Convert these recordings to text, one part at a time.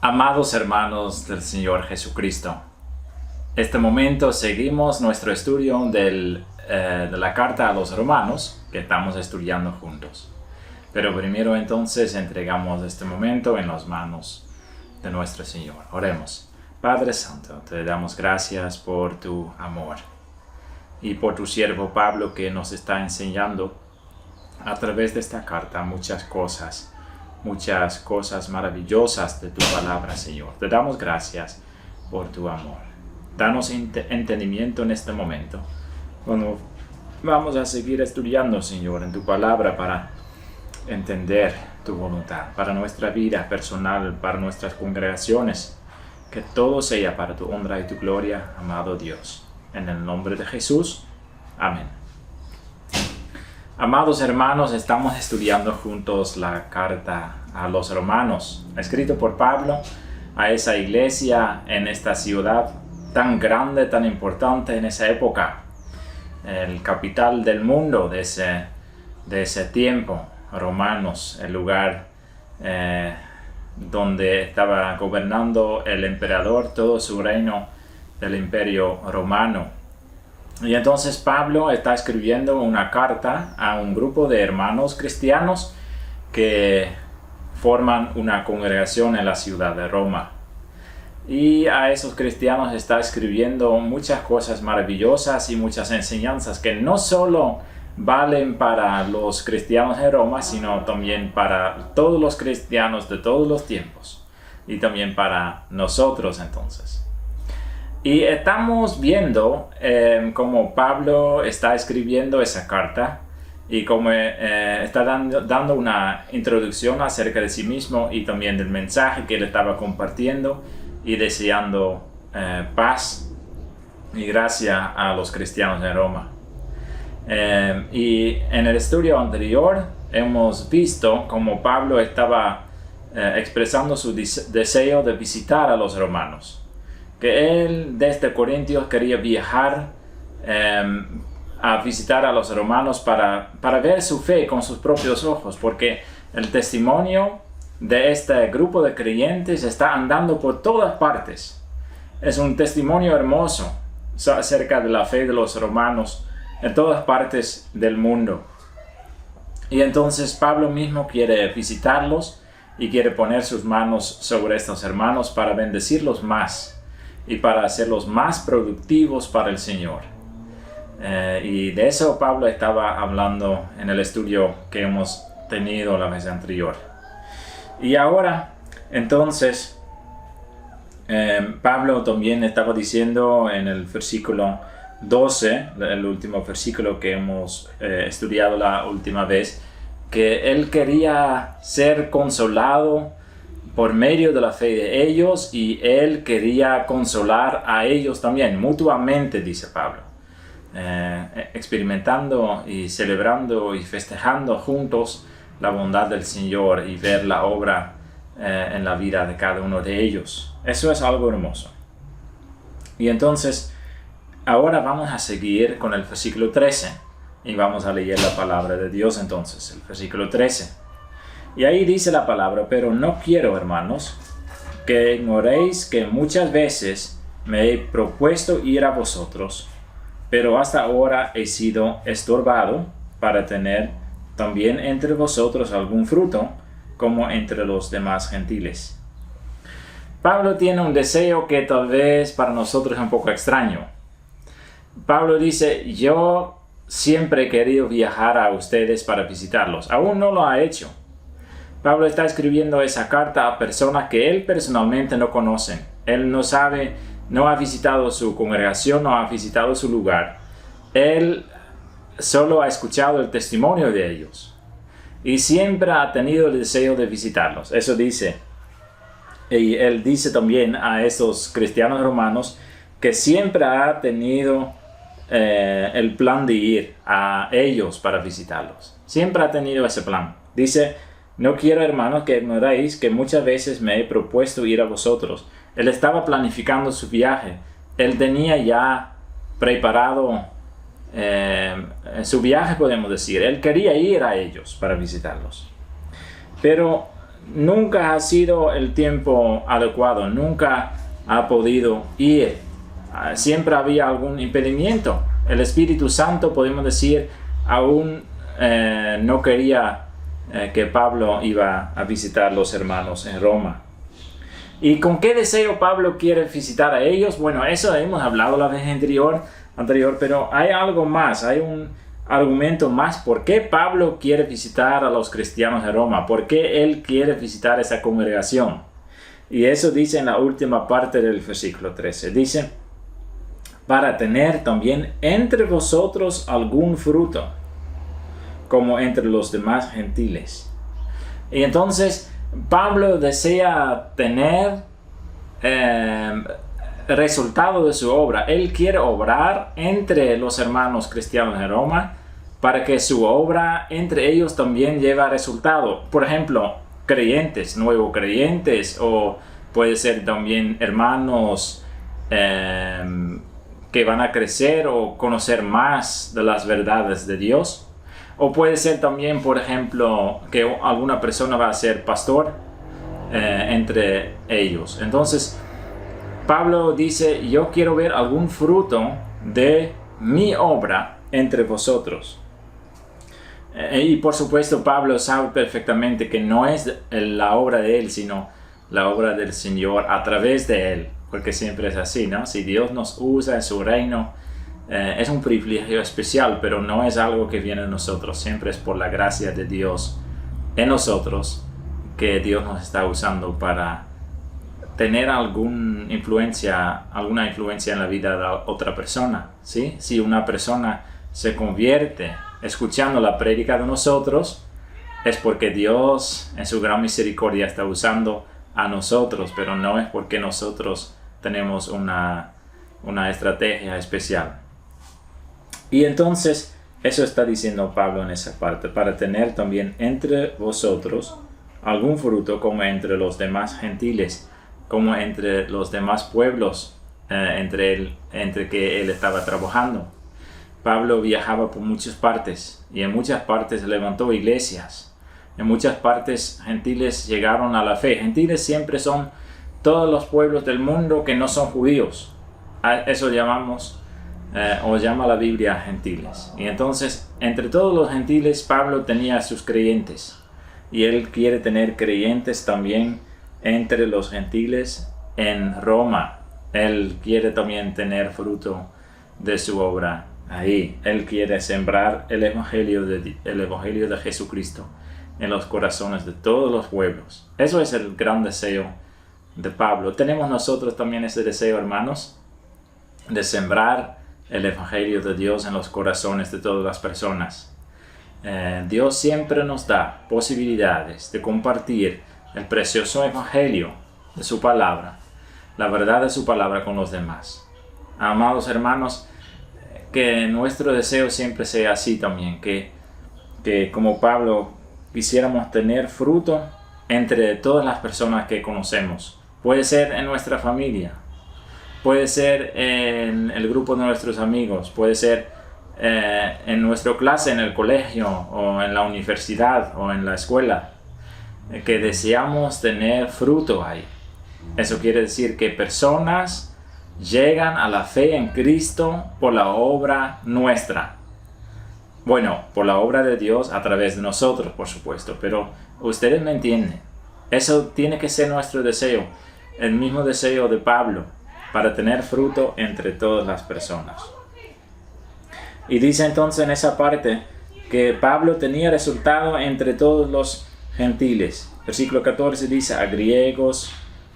Amados hermanos del Señor Jesucristo, este momento seguimos nuestro estudio de la carta a los romanos que estamos estudiando juntos. Pero primero entonces entregamos este momento en las manos de nuestro Señor. Oremos. Padre Santo, te damos gracias por tu amor y por tu siervo Pablo que nos está enseñando a través de esta carta muchas cosas maravillosas de tu palabra, Señor. Te damos gracias por tu amor. Danos entendimiento en este momento. Bueno, vamos a seguir estudiando, Señor, en tu palabra para entender tu voluntad, para nuestra vida personal, para nuestras congregaciones. Que todo sea para tu honra y tu gloria, amado Dios. En el nombre de Jesús. Amén. Amados hermanos, estamos estudiando juntos la carta a los romanos, escrito por Pablo a esa iglesia en esta ciudad tan grande, tan importante en esa época, el capital del mundo de ese tiempo, Romanos, el lugar donde estaba gobernando el emperador, todo su reino del imperio romano. Y entonces Pablo está escribiendo una carta a un grupo de hermanos cristianos que forman una congregación en la ciudad de Roma. Y a esos cristianos está escribiendo muchas cosas maravillosas y muchas enseñanzas que no solo valen para los cristianos de Roma, sino también para todos los cristianos de todos los tiempos y también para nosotros entonces. Y estamos viendo cómo Pablo está escribiendo esa carta y cómo está dando una introducción acerca de sí mismo y también del mensaje que él estaba compartiendo y deseando paz y gracia a los cristianos de Roma. Y en el estudio anterior hemos visto cómo Pablo estaba expresando su deseo de visitar a los romanos. Que él desde Corintios quería viajar a visitar a los romanos para ver su fe con sus propios ojos, porque el testimonio de este grupo de creyentes está andando por todas partes. Es un testimonio hermoso acerca de la fe de los romanos en todas partes del mundo. Y entonces Pablo mismo quiere visitarlos y quiere poner sus manos sobre estos hermanos para bendecirlos más y para hacerlos más productivos para el Señor. Y de eso Pablo estaba hablando en el estudio que hemos tenido la vez anterior. Y ahora, entonces, Pablo también estaba diciendo en el versículo 12, el último versículo que hemos estudiado la última vez, que él quería ser consolado por medio de la fe de ellos y él quería consolar a ellos también, mutuamente, dice Pablo, experimentando y celebrando y festejando juntos la bondad del Señor y ver la obra en la vida de cada uno de ellos. Eso es algo hermoso. Y entonces, ahora vamos a seguir con el versículo 13 y vamos a leer la palabra de Dios entonces, el versículo 13. Y ahí dice la palabra: pero no quiero, hermanos, que ignoréis que muchas veces me he propuesto ir a vosotros, pero hasta ahora he sido estorbado para tener también entre vosotros algún fruto, como entre los demás gentiles. Pablo tiene un deseo que tal vez para nosotros es un poco extraño. Pablo dice: yo siempre he querido viajar a ustedes para visitarlos. Aún no lo ha hecho. Pablo está escribiendo esa carta a personas que él personalmente no conoce. Él no sabe, no ha visitado su congregación, no ha visitado su lugar. Él solo ha escuchado el testimonio de ellos. Y siempre ha tenido el deseo de visitarlos. Eso dice. Y él dice también a esos cristianos romanos que siempre ha tenido el plan de ir a ellos para visitarlos. Siempre ha tenido ese plan. Dice: no quiero, hermanos, que ignoréis que muchas veces me he propuesto ir a vosotros. Él estaba planificando su viaje. Él tenía ya preparado su viaje, podemos decir. Él quería ir a ellos para visitarlos. Pero nunca ha sido el tiempo adecuado, nunca ha podido ir. Siempre había algún impedimento. El Espíritu Santo, podemos decir, aún no quería que Pablo iba a visitar a los hermanos en Roma. ¿Y con qué deseo Pablo quiere visitar a ellos? Bueno, eso hemos hablado la vez anterior, pero hay algo más, hay un argumento más. ¿Por qué Pablo quiere visitar a los cristianos de Roma? ¿Por qué él quiere visitar esa congregación? Y eso dice en la última parte del versículo 13. Dice, para tener también entre vosotros algún fruto, como entre los demás gentiles. Y entonces Pablo desea tener resultado de su obra. Él quiere obrar entre los hermanos cristianos de Roma para que su obra entre ellos también lleve resultado. Por ejemplo, creyentes, nuevos creyentes, o puede ser también hermanos que van a crecer o conocer más de las verdades de Dios. O puede ser también, por ejemplo, que alguna persona va a ser pastor entre ellos. Entonces, Pablo dice, yo quiero ver algún fruto de mi obra entre vosotros. Y por supuesto, Pablo sabe perfectamente que no es la obra de él, sino la obra del Señor a través de él. Porque siempre es así, ¿no? Si Dios nos usa en su reino, es un privilegio especial, pero no es algo que viene de nosotros. Siempre es por la gracia de Dios en nosotros que Dios nos está usando para tener alguna influencia en la vida de otra persona, ¿sí? Si una persona se convierte escuchando la prédica de nosotros, es porque Dios en su gran misericordia está usando a nosotros, pero no es porque nosotros tenemos una estrategia especial. Y entonces, eso está diciendo Pablo en esa parte, para tener también entre vosotros algún fruto como entre los demás gentiles, como entre los demás pueblos entre que él estaba trabajando. Pablo viajaba por muchas partes y en muchas partes levantó iglesias. En muchas partes gentiles llegaron a la fe. Gentiles siempre son todos los pueblos del mundo que no son judíos. A eso llamamos o llama la Biblia gentiles. Y entonces, entre todos los gentiles, Pablo tenía a sus creyentes. Y él quiere tener creyentes también entre los gentiles en Roma. Él quiere también tener fruto de su obra ahí. Él quiere sembrar el evangelio de Jesucristo en los corazones de todos los pueblos. Eso es el gran deseo de Pablo. Tenemos nosotros también ese deseo, hermanos, de sembrar el evangelio de Dios en los corazones de todas las personas. Dios siempre nos da posibilidades de compartir el precioso evangelio de su palabra, la verdad de su palabra con los demás. Amados hermanos, que nuestro deseo siempre sea así también, que como Pablo quisiéramos tener fruto entre todas las personas que conocemos. Puede ser en nuestra familia, puede ser en el grupo de nuestros amigos, puede ser en nuestra clase, en el colegio, o en la universidad, o en la escuela, que deseamos tener fruto ahí. Eso quiere decir que personas llegan a la fe en Cristo por la obra nuestra. Bueno, por la obra de Dios a través de nosotros, por supuesto, pero ustedes me entienden. Eso tiene que ser nuestro deseo, el mismo deseo de Pablo, para tener fruto entre todas las personas. Y dice entonces en esa parte que Pablo tenía resultado entre todos los gentiles. Versículo 14 dice, a griegos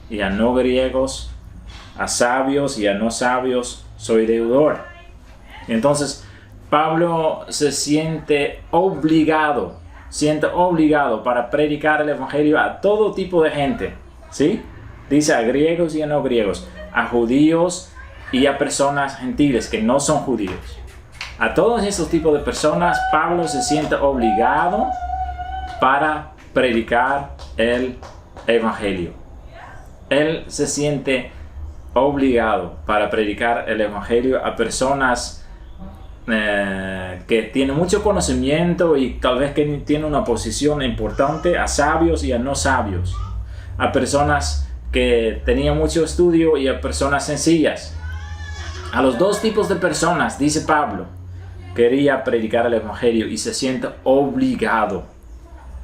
y a no griegos, a sabios y a no sabios, soy deudor. Y entonces Pablo se siente obligado para predicar el evangelio a todo tipo de gente, ¿sí? Dice a griegos y a no griegos, a judíos y a personas gentiles que no son judíos. A todos esos tipos de personas, Pablo se siente obligado para predicar el evangelio. Él se siente obligado para predicar el evangelio a personas que tiene mucho conocimiento y tal vez que tiene una posición importante, a sabios y a no sabios, a personas que tenían mucho estudio y a personas sencillas. A los dos tipos de personas, dice Pablo, quería predicar el Evangelio y se siente obligado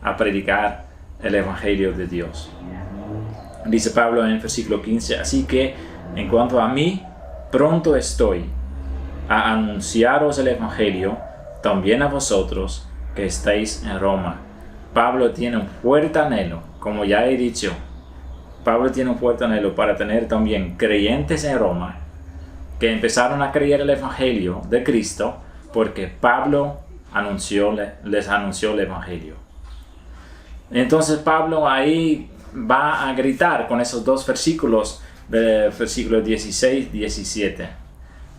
a predicar el Evangelio de Dios. Dice Pablo en el versículo 15, así que en cuanto a mí, pronto estoy a anunciaros el Evangelio, también a vosotros que estáis en Roma. Pablo tiene un fuerte anhelo, como ya he dicho, Pablo tiene un fuerte anhelo para tener también creyentes en Roma, que empezaron a creer el Evangelio de Cristo, porque Pablo les anunció el Evangelio. Entonces Pablo ahí va a gritar con esos dos versículos, versículos 16 y 17,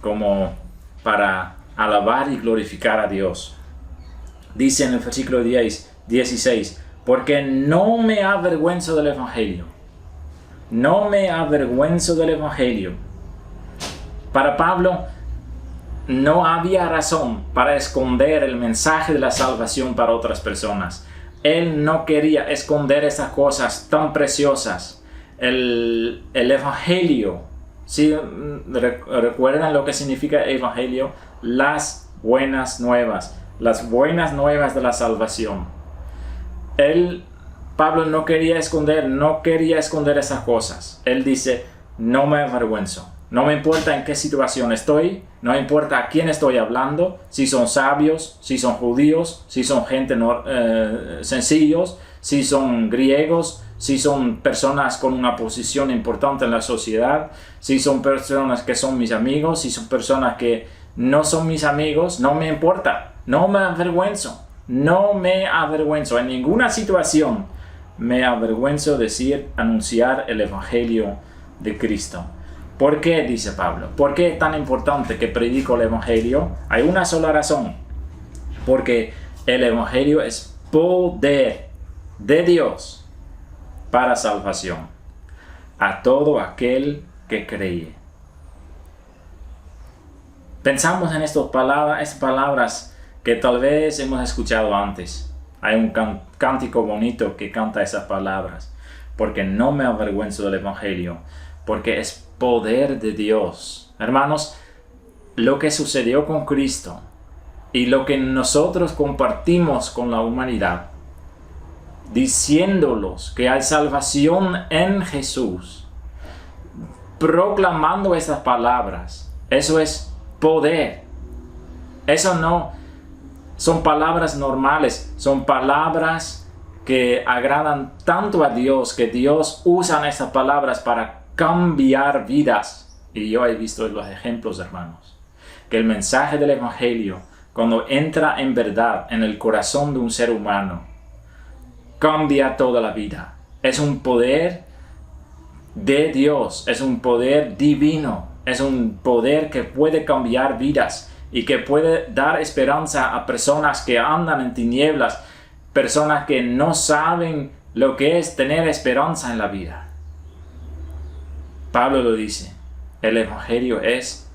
como para alabar y glorificar a Dios. Dice en el versículo 16, porque no me avergüenzo del Evangelio. No me avergüenzo del Evangelio. Para Pablo no había razón para esconder el mensaje de la salvación para otras personas. Él no quería esconder esas cosas tan preciosas. El Evangelio, ¿sí? ¿Recuerdan lo que significa Evangelio? Las buenas nuevas de la salvación. Pablo no quería esconder esas cosas. Él dice, no me avergüenzo. No me importa en qué situación estoy, no me importa a quién estoy hablando, si son sabios, si son judíos, si son gente sencillos, si son griegos, si son personas con una posición importante en la sociedad, si son personas que son mis amigos, si son personas que no son mis amigos, no me importa, no me avergüenzo, en ninguna situación me avergüenzo anunciar el Evangelio de Cristo. ¿Por qué? Dice Pablo. ¿Por qué es tan importante que predico el Evangelio? Hay una sola razón. Porque el Evangelio es poder de Dios para salvación a todo aquel que cree. Pensamos en estas palabras que tal vez hemos escuchado antes. Hay un cántico bonito que canta esas palabras. Porque no me avergüenzo del Evangelio. Porque es poder de Dios. Hermanos, lo que sucedió con Cristo y lo que nosotros compartimos con la humanidad, diciéndolos que hay salvación en Jesús, proclamando esas palabras, eso es poder. Eso no son palabras normales, son palabras que agradan tanto a Dios, que Dios usa esas palabras para cambiar vidas. Y yo he visto los ejemplos, hermanos, que el mensaje del Evangelio, cuando entra en verdad en el corazón de un ser humano, cambia toda la vida. Es un poder de Dios, es un poder divino, es un poder que puede cambiar vidas y que puede dar esperanza a personas que andan en tinieblas, personas que no saben lo que es tener esperanza en la vida. Pablo lo dice, el Evangelio es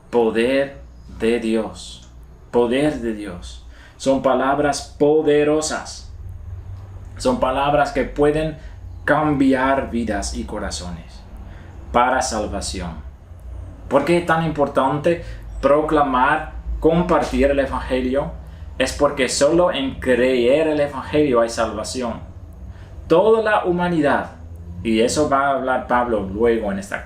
poder de Dios, poder de Dios. Son palabras poderosas, son palabras que pueden cambiar vidas y corazones para salvación. ¿Por qué es tan importante proclamar, compartir el Evangelio? Es porque solo en creer el Evangelio hay salvación. Toda la humanidad, y eso va a hablar Pablo luego en esta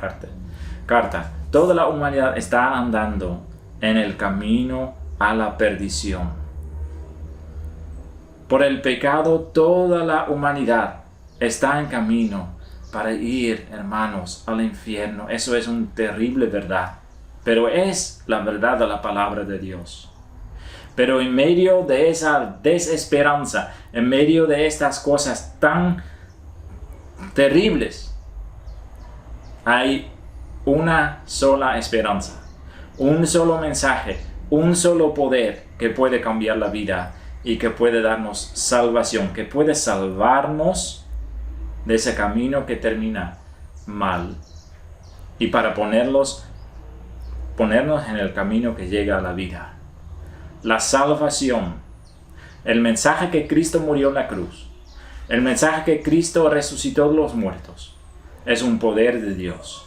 carta. Toda la humanidad está andando en el camino a la perdición. Por el pecado, toda la humanidad está en camino para ir, hermanos, al infierno. Eso es una terrible verdad, pero es la verdad de la palabra de Dios. Pero en medio de esa desesperanza, en medio de estas cosas tan terribles, hay una sola esperanza, un solo mensaje, un solo poder que puede cambiar la vida y que puede darnos salvación, que puede salvarnos de ese camino que termina mal y para ponernos en el camino que llega a la vida. la salvación, el mensaje que Cristo murió en la cruz, el mensaje que Cristo resucitó de los muertos, es un poder de Dios.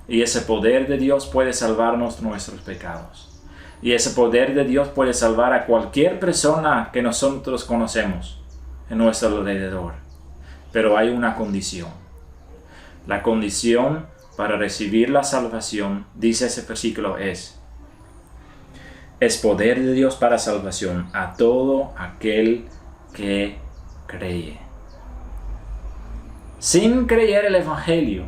Y ese poder de Dios puede salvarnos de nuestros pecados. Y ese poder de Dios puede salvar a cualquier persona que nosotros conocemos en nuestro alrededor. Pero hay una condición. La condición para recibir la salvación, dice ese versículo, es poder de Dios para salvación a todo aquel que cree. Sin creer el Evangelio,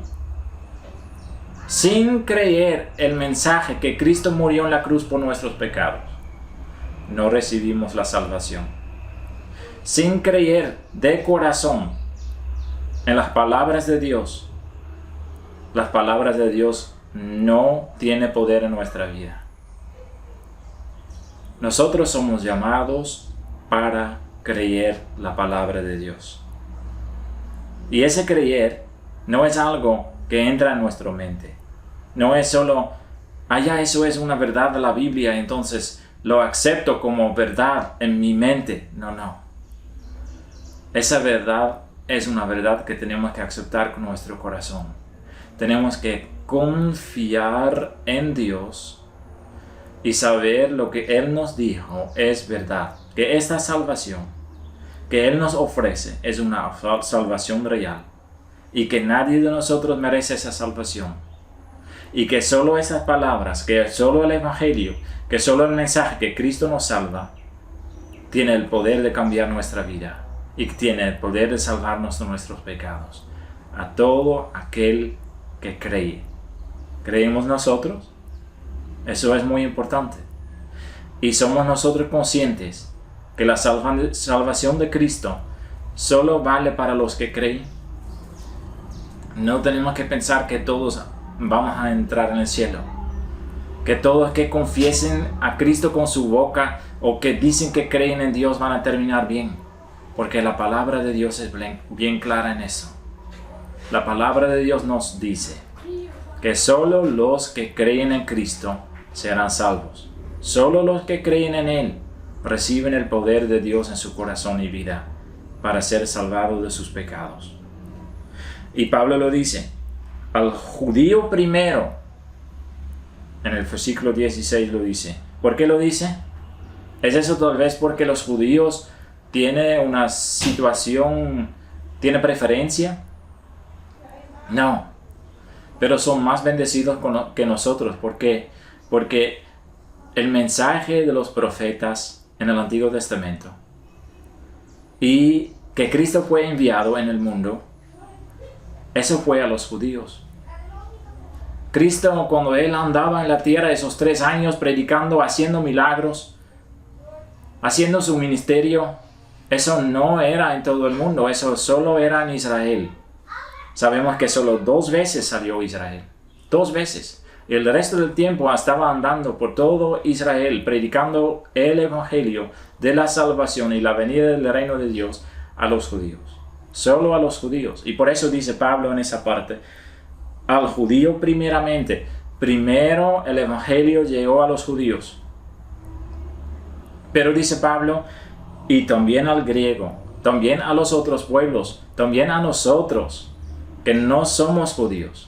sin creer el mensaje que Cristo murió en la cruz por nuestros pecados, no recibimos la salvación. Sin creer de corazón en las palabras de Dios, las palabras de Dios no tienen poder en nuestra vida. Nosotros somos llamados para creer la palabra de Dios. Y ese creer no es algo que entra en nuestra mente. No es solo, eso es una verdad de la Biblia, entonces lo acepto como verdad en mi mente. No. Esa verdad es una verdad que tenemos que aceptar con nuestro corazón. Tenemos que confiar en Dios y saber lo que Él nos dijo es verdad. Que esta salvación que Él nos ofrece es una salvación real. Y que nadie de nosotros merece esa salvación. Y que solo esas palabras, que solo el Evangelio, que solo el mensaje que Cristo nos salva, tiene el poder de cambiar nuestra vida. Y tiene el poder de salvarnos de nuestros pecados. A todo aquel que cree. ¿Creemos nosotros? Eso es muy importante. Y somos nosotros conscientes que la salvación de Cristo solo vale para los que creen. No tenemos que pensar que todos vamos a entrar en el cielo. Que todos que confiesen a Cristo con su boca o que dicen que creen en Dios van a terminar bien. Porque la palabra de Dios es bien clara en eso. La palabra de Dios nos dice que solo los que creen en Cristo serán salvos. Solo los que creen en Él reciben el poder de Dios en su corazón y vida para ser salvados de sus pecados. Y Pablo lo dice, al judío primero, en el versículo 16 lo dice. ¿Por qué lo dice? ¿Es eso tal vez porque los judíos tienen una situación, tienen preferencia? No, pero son más bendecidos que nosotros. ¿Por qué? Porque el mensaje de los profetas en el Antiguo Testamento y que Cristo fue enviado en el mundo, eso fue a los judíos. Cristo, cuando Él andaba en la tierra esos 3 años predicando, haciendo milagros, haciendo su ministerio, eso no era en todo el mundo, eso solo era en Israel. Sabemos que solo 2 veces salió Israel, 2 veces. Y el resto del tiempo estaba andando por todo Israel, predicando el Evangelio de la salvación y la venida del reino de Dios a los judíos. Solo a los judíos. Y por eso dice Pablo en esa parte, al judío primeramente. Primero el Evangelio llegó a los judíos. Pero dice Pablo, y también al griego, también a los otros pueblos, también a nosotros, que no somos judíos.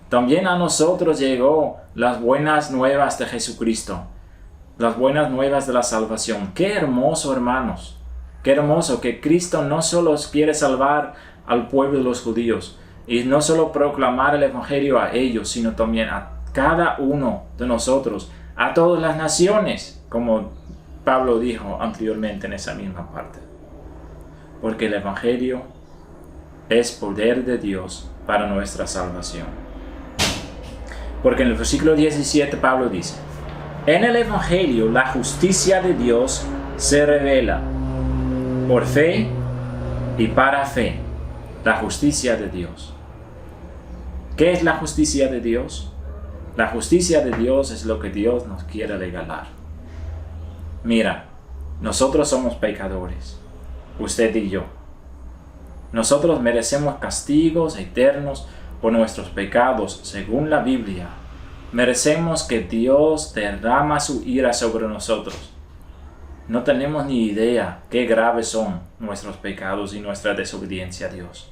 También a nosotros llegó las buenas nuevas de Jesucristo, las buenas nuevas de la salvación. Qué hermoso, hermanos. Qué hermoso que Cristo no solo quiere salvar al pueblo de los judíos y no solo proclamar el Evangelio a ellos, sino también a cada uno de nosotros, a todas las naciones, como Pablo dijo anteriormente en esa misma parte. Porque el Evangelio es poder de Dios para nuestra salvación. Porque en el versículo 17 Pablo dice, en el Evangelio la justicia de Dios se revela por fe y para fe, la justicia de Dios. ¿Qué es la justicia de Dios? La justicia de Dios es lo que Dios nos quiere regalar. Mira, nosotros somos pecadores, usted y yo. Nosotros merecemos castigos eternos por nuestros pecados, según la Biblia. Merecemos que Dios derrama su ira sobre nosotros. no tenemos ni idea qué graves son nuestros pecados y nuestra desobediencia a Dios.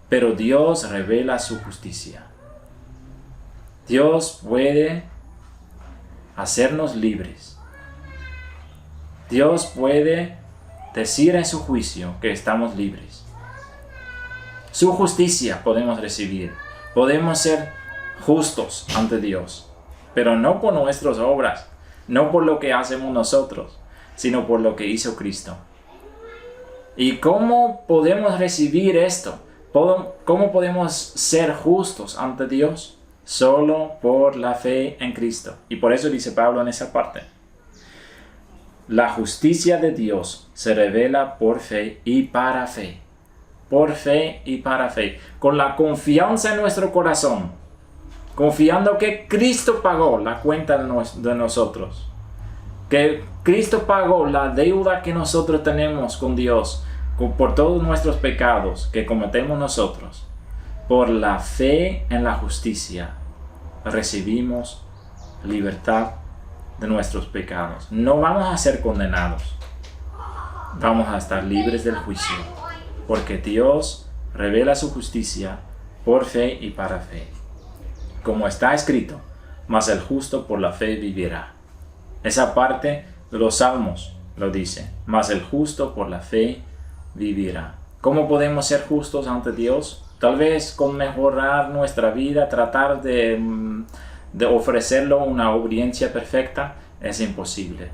Pero Dios revela su justicia. Dios puede hacernos libres. Dios puede decir en su juicio que estamos libres. Su justicia podemos recibir. Podemos ser justos ante Dios, pero no por nuestras obras, no por lo que hacemos nosotros, sino por lo que hizo Cristo. ¿Y cómo podemos recibir esto? ¿Cómo podemos ser justos ante Dios? Solo por la fe en Cristo. Y por eso dice Pablo en esa parte: la justicia de Dios se revela por fe y para fe. Por fe y para fe. Con la confianza en nuestro corazón. Confiando que Cristo pagó la cuenta de nosotros. Que Cristo pagó la deuda que nosotros tenemos con Dios. Por todos nuestros pecados que cometemos nosotros. Por la fe en la justicia. Recibimos libertad de nuestros pecados. No vamos a ser condenados. Vamos a estar libres del juicio. Porque Dios revela su justicia por fe y para fe. Como está escrito: mas el justo por la fe vivirá. Esa parte de los Salmos lo dice: mas el justo por la fe vivirá. ¿Cómo podemos ser justos ante Dios? Tal vez con mejorar nuestra vida, tratar de ofrecerlo una obediencia perfecta. Es imposible.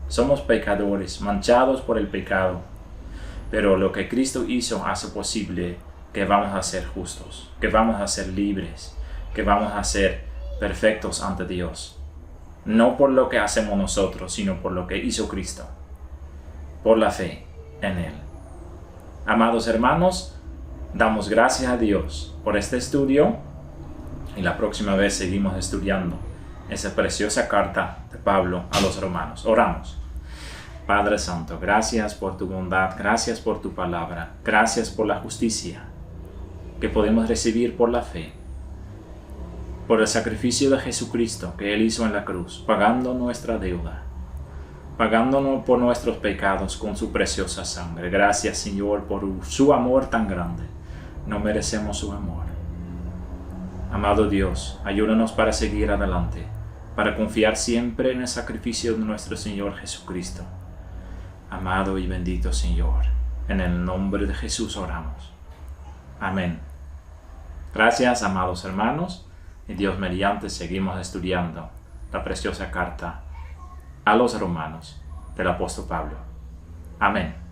Somos pecadores, manchados por el pecado. Pero lo que Cristo hizo hace posible que vamos a ser justos, que vamos a ser libres, que vamos a ser perfectos ante Dios. No por lo que hacemos nosotros, sino por lo que hizo Cristo. Por la fe en Él. Amados hermanos, damos gracias a Dios por este estudio. Y la próxima vez seguimos estudiando esa preciosa carta de Pablo a los romanos. Oramos. Padre Santo, gracias por tu bondad, gracias por tu palabra, gracias por la justicia que podemos recibir por la fe, por el sacrificio de Jesucristo que Él hizo en la cruz, pagando nuestra deuda, pagándonos por nuestros pecados con su preciosa sangre. Gracias, Señor, por su amor tan grande. No merecemos su amor. Amado Dios, ayúdanos para seguir adelante, para confiar siempre en el sacrificio de nuestro Señor Jesucristo. Amado y bendito Señor, en el nombre de Jesús oramos. Amén. Gracias, amados hermanos, y Dios mediante seguimos estudiando la preciosa carta a los romanos del apóstol Pablo. Amén.